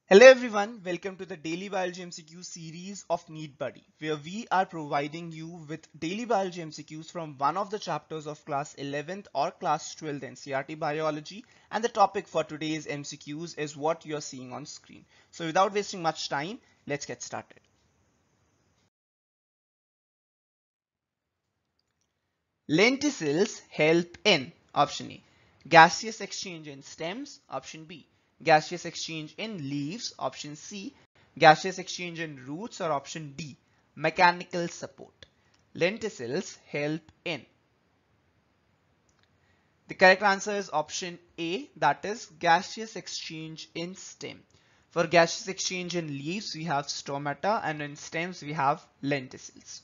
Hello everyone, welcome to the Daily Biology MCQ series of Neat Buddy, where we are providing you with daily biology MCQs from one of the chapters of class 11th or class 12th NCERT Biology, and the topic for today's MCQs is what you're seeing on screen. So without wasting much time, let's get started. Lenticels help in option A, gaseous exchange in stems, option B, gaseous exchange in leaves, option C, gaseous exchange in roots, or option D, mechanical support. Lenticels help in. The correct answer is option A, that is gaseous exchange in stem. For gaseous exchange in leaves, we have stomata, and in stems, we have lenticels.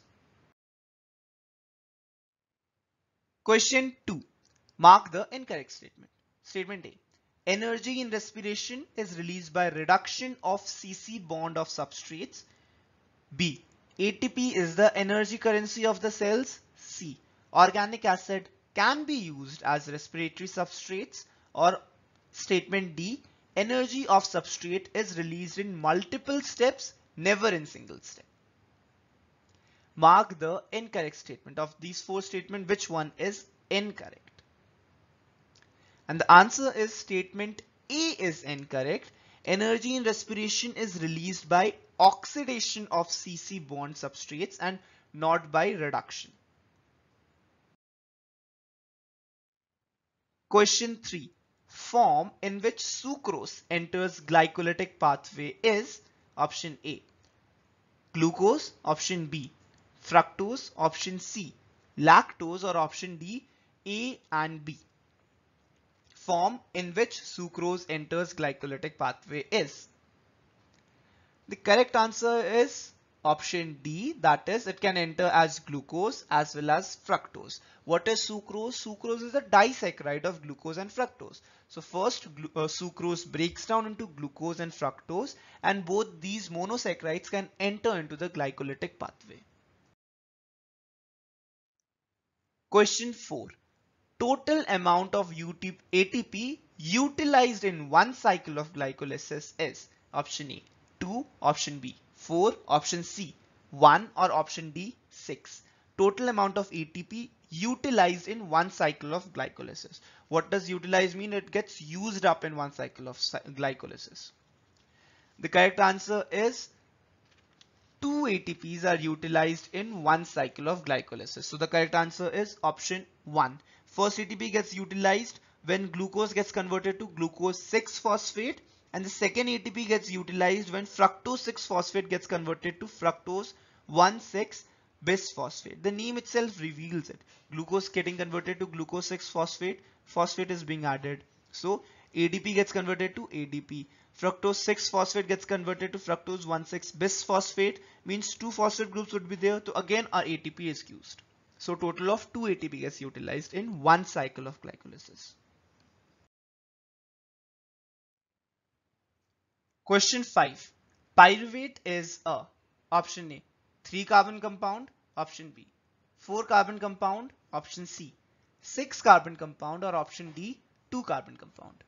Question 2. Mark the incorrect statement. Statement A. Energy in respiration is released by reduction of C-C bond of substrates. B. ATP is the energy currency of the cells. C. Organic acid can be used as respiratory substrates. Or statement D. Energy of substrate is released in multiple steps, never in single step. Mark the incorrect statement. Of these four statements, which one is incorrect? And the answer is statement A is incorrect. Energy in respiration is released by oxidation of C-C bond substrates and not by reduction. Question 3. Form in which sucrose enters glycolytic pathway is option A, glucose, option B, fructose, option C, lactose, or option D, A and B. Form in which sucrose enters glycolytic pathway is. The correct answer is option D, that is it can enter as glucose as well as fructose. What is sucrose? Sucrose is a disaccharide of glucose and fructose. So first sucrose breaks down into glucose and fructose, and both these monosaccharides can enter into the glycolytic pathway. Question 4. Total amount of ATP utilized in one cycle of glycolysis is option A 2, option B 4, option C 1, or option D 6. Total amount of ATP utilized in one cycle of glycolysis. What does utilize mean? It gets used up in one cycle of glycolysis. The correct answer is 2 ATPs are utilized in one cycle of glycolysis. So the correct answer is option 1. First ATP gets utilized when glucose gets converted to glucose 6-phosphate, and the second ATP gets utilized when fructose 6-phosphate gets converted to fructose 1,6-bisphosphate. The name itself reveals it. Glucose getting converted to glucose 6-phosphate, phosphate is being added. So ADP gets converted to ADP. Fructose 6-phosphate gets converted to fructose 1,6-bisphosphate, means two phosphate groups would be there. So again our ATP is used. So total of 2 ATP gets utilized in one cycle of glycolysis. Question 5. Pyruvate is a option A 3 carbon compound, option B 4 carbon compound, option C 6 carbon compound, or option D 2 carbon compound.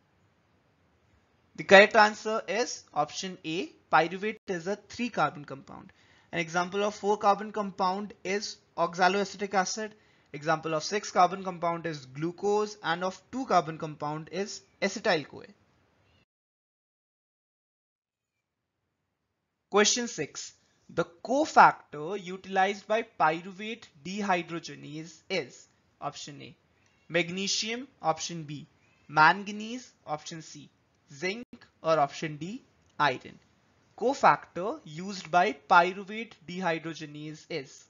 The correct answer is option A. Pyruvate is a 3 carbon compound. An example of 4 carbon compound is oxaloacetic acid. Example of 6 carbon compound is glucose, and of 2 carbon compound is acetyl CoA. Question 6. The cofactor utilized by pyruvate dehydrogenase is option A magnesium, option B manganese, option C zinc, or option D iron. Cofactor used by pyruvate dehydrogenase is.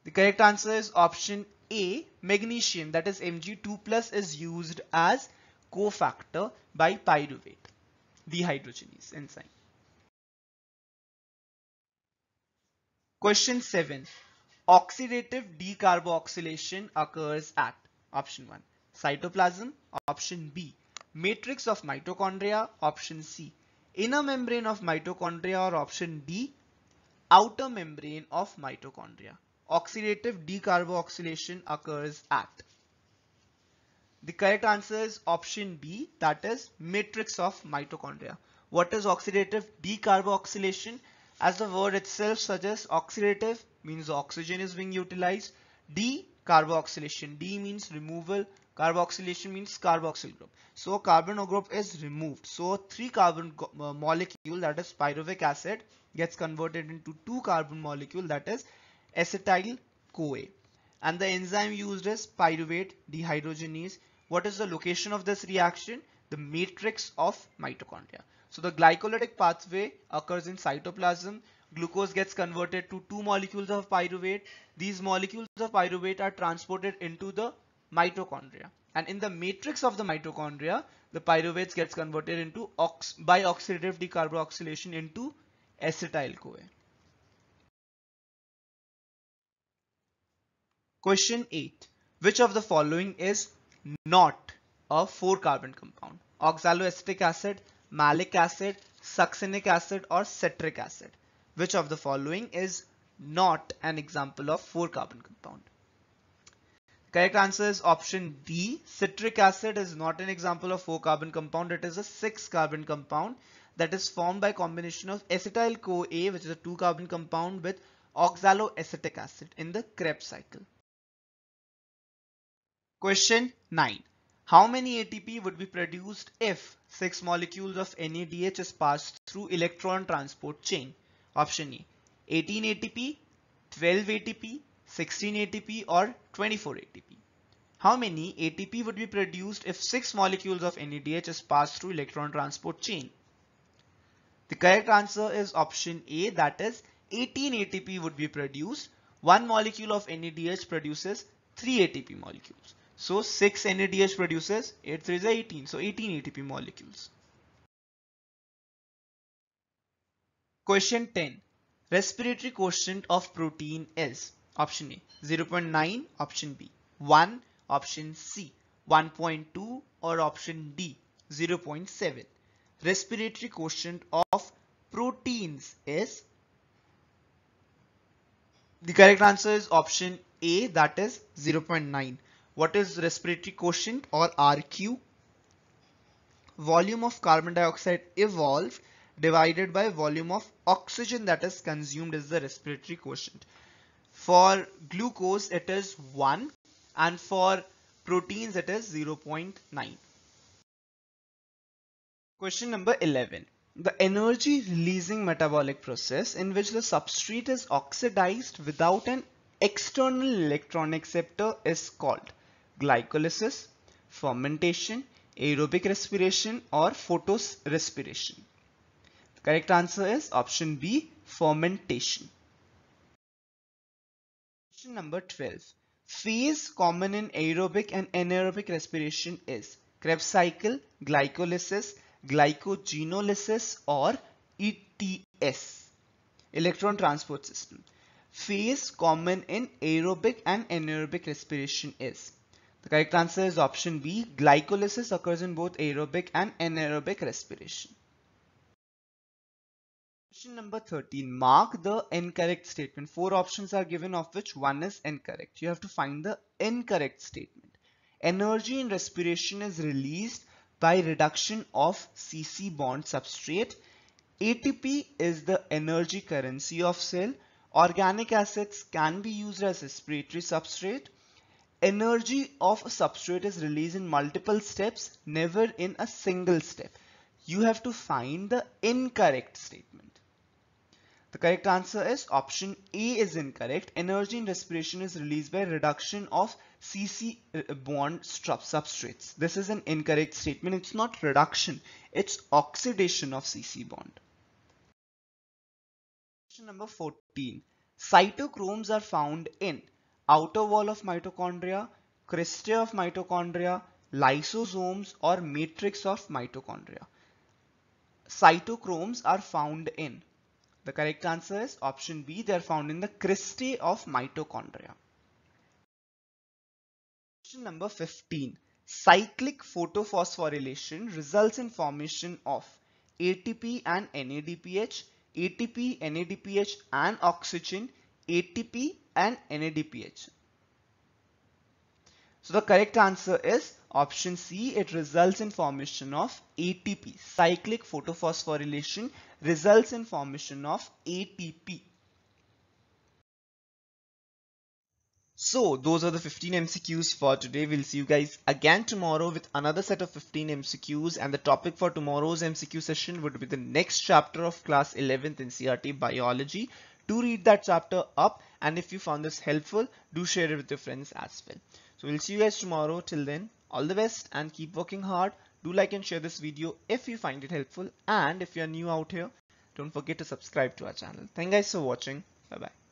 The correct answer is option A magnesium, that is Mg2 plus is used as cofactor by pyruvate dehydrogenase enzyme. Question 7. Oxidative decarboxylation occurs at option 1 cytoplasm, option B matrix of mitochondria, option C inner membrane of mitochondria, or option D outer membrane of mitochondria. Oxidative decarboxylation occurs at. The correct answer is option B, that is matrix of mitochondria. What is oxidative decarboxylation? As the word itself suggests, oxidative means oxygen is being utilized. Decarboxylation, D means removal, carboxylation means carboxyl group. So a carbon group is removed. So a 3 carbon molecule, that is pyruvic acid, gets converted into 2 carbon molecule, that is acetyl CoA. And the enzyme used is pyruvate dehydrogenase. What is the location of this reaction? The matrix of mitochondria. So the glycolytic pathway occurs in cytoplasm. Glucose gets converted to 2 molecules of pyruvate. These molecules of pyruvate are transported into the mitochondria. And in the matrix of the mitochondria, the pyruvates gets converted into by oxidative decarboxylation into acetyl CoA. Question 8. Which of the following is not a 4 carbon compound? Oxaloacetic acid, malic acid, succinic acid or citric acid? Which of the following is not an example of 4 carbon compound? Correct answer is option D. Citric acid is not an example of 4 carbon compound. It is a 6 carbon compound that is formed by combination of acetyl CoA, which is a 2 carbon compound, with oxaloacetic acid in the Krebs cycle. Question 9. How many ATP would be produced if 6 molecules of NADH is passed through electron transport chain? Option A, 18 ATP, 12 ATP, 16 ATP or 24 ATP. How many ATP would be produced if 6 molecules of NADH is passed through electron transport chain? The correct answer is option A, that is 18 ATP would be produced. One molecule of NADH produces 3 ATP molecules. So 6 NADH produces 8 3 is 18. So 18 ATP molecules. Question 10. Respiratory quotient of protein is option A 0.9, option B 1, option C 1.2 or option D 0.7. Respiratory quotient of proteins is, the correct answer is option A, that is 0.9. What is respiratory quotient or RQ? Volume of carbon dioxide evolved divided by volume of oxygen that is consumed is the respiratory quotient. For glucose it is 1 and for proteins it is 0.9. Question number 11. The energy releasing metabolic process in which the substrate is oxidized without an external electron acceptor is called glycolysis, fermentation, aerobic respiration or photorespiration. The correct answer is option B, fermentation. Question number 12. Phase common in aerobic and anaerobic respiration is Krebs cycle, glycolysis, glycogenolysis or ETS, electron transport system. Phase common in aerobic and anaerobic respiration is, the correct answer is option B, glycolysis occurs in both aerobic and anaerobic respiration. Question number 13. Mark the incorrect statement. 4 options are given of which one is incorrect. You have to find the incorrect statement. Energy in respiration is released by reduction of CC bond substrate. ATP is the energy currency of cell. Organic acids can be used as respiratory substrate. Energy of a substrate is released in multiple steps, never in a single step. You have to find the incorrect statement. The correct answer is option A is incorrect. Energy in respiration is released by reduction of CC bond substrates. This is an incorrect statement. It's not reduction, it's oxidation of CC bond. Question number 14. Cytochromes are found in outer wall of mitochondria, cristae of mitochondria, lysosomes or matrix of mitochondria. Cytochromes are found in, the correct answer is option B, they are found in the cristae of mitochondria. Question number 15. Cyclic photophosphorylation results in formation of ATP and NADPH, ATP, NADPH and oxygen, ATP and NADPH. So the correct answer is option C. It results in formation of ATP. Cyclic photophosphorylation results in formation of ATP. So those are the 15 MCQs for today. We'll see you guys again tomorrow with another set of 15 MCQs, and the topic for tomorrow's MCQ session would be the next chapter of class 11th NCERT biology. Do read that chapter up, and if you found this helpful, do share it with your friends as well. So we'll see you guys tomorrow. Till then, all the best and keep working hard. Do like and share this video if you find it helpful, and if you're new out here, don't forget to subscribe to our channel. Thank you guys for watching. Bye bye.